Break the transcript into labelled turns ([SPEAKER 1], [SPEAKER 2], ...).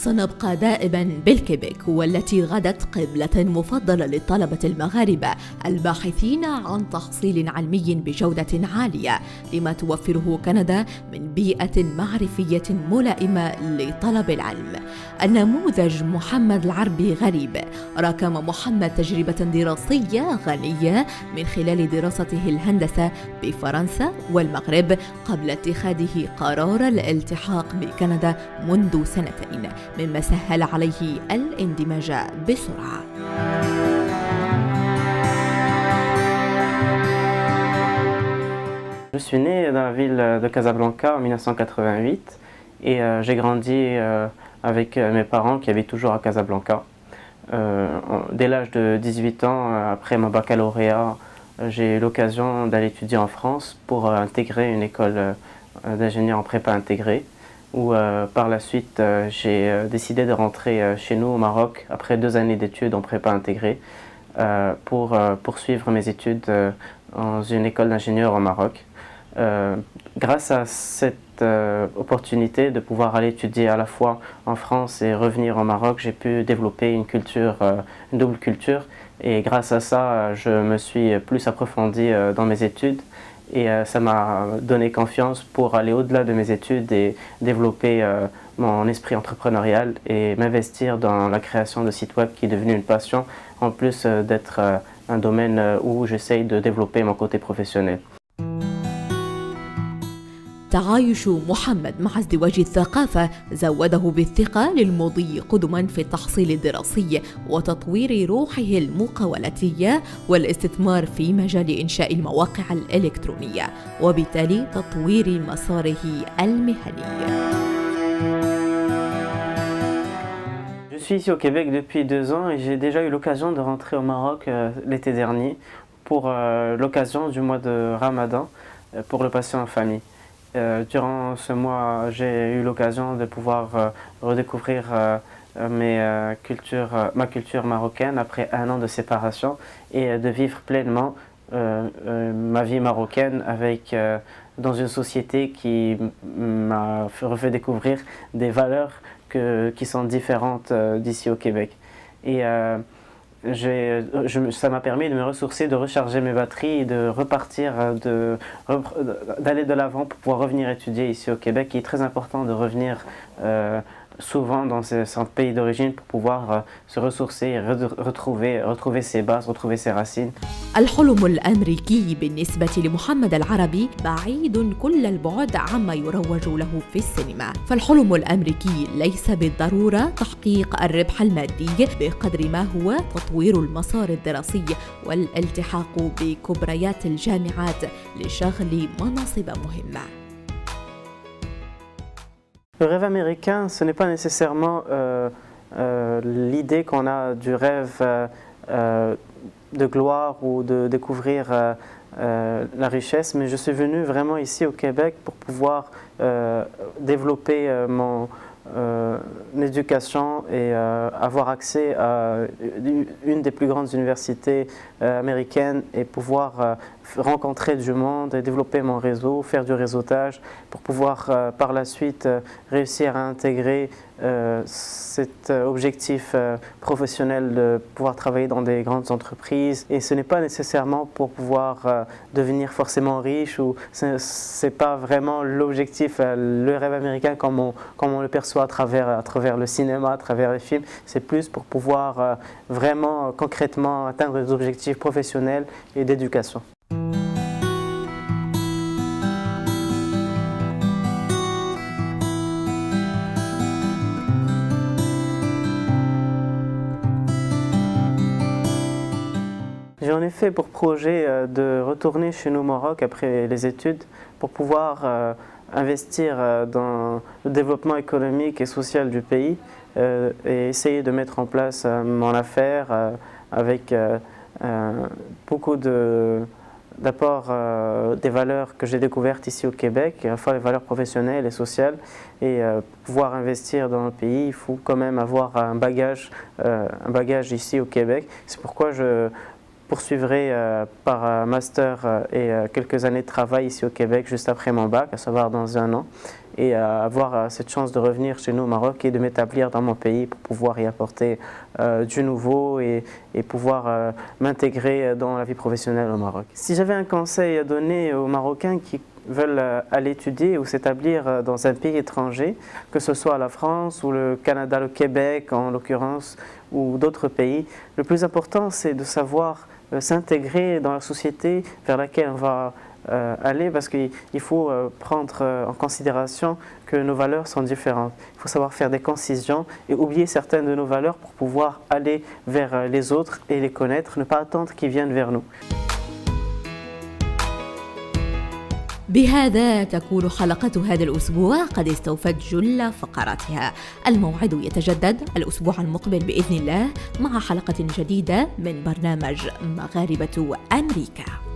[SPEAKER 1] سنبقى دائما بالكيبيك، والتي غدت قبلة مفضلة للطلبة المغاربة الباحثين عن تحصيل علمي بجودة عالية، لما توفره كندا من بيئة معرفية ملائمة لطلب العلم. النموذج محمد العربي غريب راكم محمد تجربة دراسية غنية من خلال دراسته الهندسة بفرنسا والمغرب قبل اتخاذه قرار الالتحاق بكندا منذ سنتين، مما سهل عليه الاندماج بسرعة.
[SPEAKER 2] Je suis né dans la ville de Casablanca en 1988 et j'ai grandi avec mes parents qui habitent toujours à Casablanca. Dès l'âge de 18 ans, après mon baccalauréat, j'ai eu l'occasion d'aller étudier en France pour intégrer une école d'ingénieur en prépa intégrée, où par la suite j'ai décidé de rentrer chez nous au Maroc après 2 années d'études en prépa intégrée pour poursuivre mes études dans une école d'ingénieur au Maroc. Grâce à cette opportunité de pouvoir aller étudier à la fois en France et revenir au Maroc, j'ai pu développer une double culture, et grâce à ça, je me suis plus approfondi dans mes études, et ça m'a donné confiance pour aller au-delà de mes études et développer mon esprit entrepreneurial et m'investir dans la création de sites web qui est devenu une passion, en plus d'être un domaine où j'essaye de développer mon côté professionnel.
[SPEAKER 1] تعايش محمد مع ازدواج الثقافة زوده بالثقة للمضي قدما في التحصيل الدراسي وتطوير روحه المقاولاتية والاستثمار في مجال إنشاء المواقع الإلكترونية، وبالتالي تطوير مساره المهني.
[SPEAKER 2] Je suis ici au Québec depuis 2 ans et j'ai déjà eu l'occasion de rentrer au Maroc l'été dernier pour l'occasion du mois de Ramadan pour le passer en famille. Durant ce mois, j'ai eu l'occasion de pouvoir redécouvrir ma culture marocaine après 1 an de séparation et de vivre pleinement ma vie marocaine dans une société qui m'a fait découvrir des valeurs qui sont différentes d'ici au Québec. Et ça m'a permis de me ressourcer, de recharger mes batteries et de repartir, d'aller de l'avant pour pouvoir revenir étudier ici au Québec. Il est très important de revenir souvent dans son pays d'origine pour pouvoir se ressourcer et retrouver ses bases, retrouver ses racines.
[SPEAKER 1] الحلم الأمريكي بالنسبة لمحمد العربي بعيد كل البعد عما يروج له في السينما، فالحلم الأمريكي ليس بالضرورة تحقيق الربح المادي بقدر ما هو تطوير المسار الدراسي والالتحاق بكبريات الجامعات لشغل مناصب مهمة.
[SPEAKER 2] Le rêve américain, ce n'est pas nécessairement l'idée qu'on a du rêve de gloire ou de découvrir la richesse, mais je suis venu vraiment ici au Québec pour pouvoir développer mon éducation et avoir accès à une des plus grandes universités américaines et pouvoir rencontrer du monde et développer mon réseau, faire du réseautage pour pouvoir par la suite réussir à intégrer cet objectif professionnel de pouvoir travailler dans des grandes entreprises. Et ce n'est pas nécessairement pour pouvoir devenir forcément riche, ou c'est pas vraiment l'objectif, le rêve américain comme on le perçoit à travers le cinéma, à travers les films. C'est plus pour pouvoir vraiment concrètement atteindre des objectifs professionnels et d'éducation. J'ai en effet pour projet de retourner chez nous au Maroc après les études pour pouvoir investir dans le développement économique et social du pays et essayer de mettre en place mon affaire avec beaucoup d'apports des valeurs que j'ai découvertes ici au Québec, à la fois les valeurs professionnelles et sociales, et pouvoir investir dans le pays, il faut quand même avoir un bagage ici au Québec. C'est pourquoi je poursuivrai par un master et quelques années de travail ici au Québec juste après mon bac, à savoir dans 1 an. et avoir cette chance de revenir chez nous au Maroc et de m'établir dans mon pays pour pouvoir y apporter du nouveau et pouvoir m'intégrer dans la vie professionnelle au Maroc. Si j'avais un conseil à donner aux Marocains qui veulent aller étudier ou s'établir dans un pays étranger, que ce soit la France ou le Canada, le Québec en l'occurrence, ou d'autres pays, le plus important c'est de savoir s'intégrer dans la société vers laquelle on va aller, parce qu'il faut prendre en considération que nos valeurs sont différentes. Il faut savoir faire des concisions et oublier certaines de nos valeurs pour pouvoir aller vers les autres et les connaître, ne pas attendre qu'ils viennent vers nous.
[SPEAKER 1] بهذا تكون حلقة هذا الأسبوع قد استوفت جل فقراتها. الموعد يتجدد الأسبوع المقبل بإذن الله مع حلقة جديدة من برنامج مغاربة أمريكا.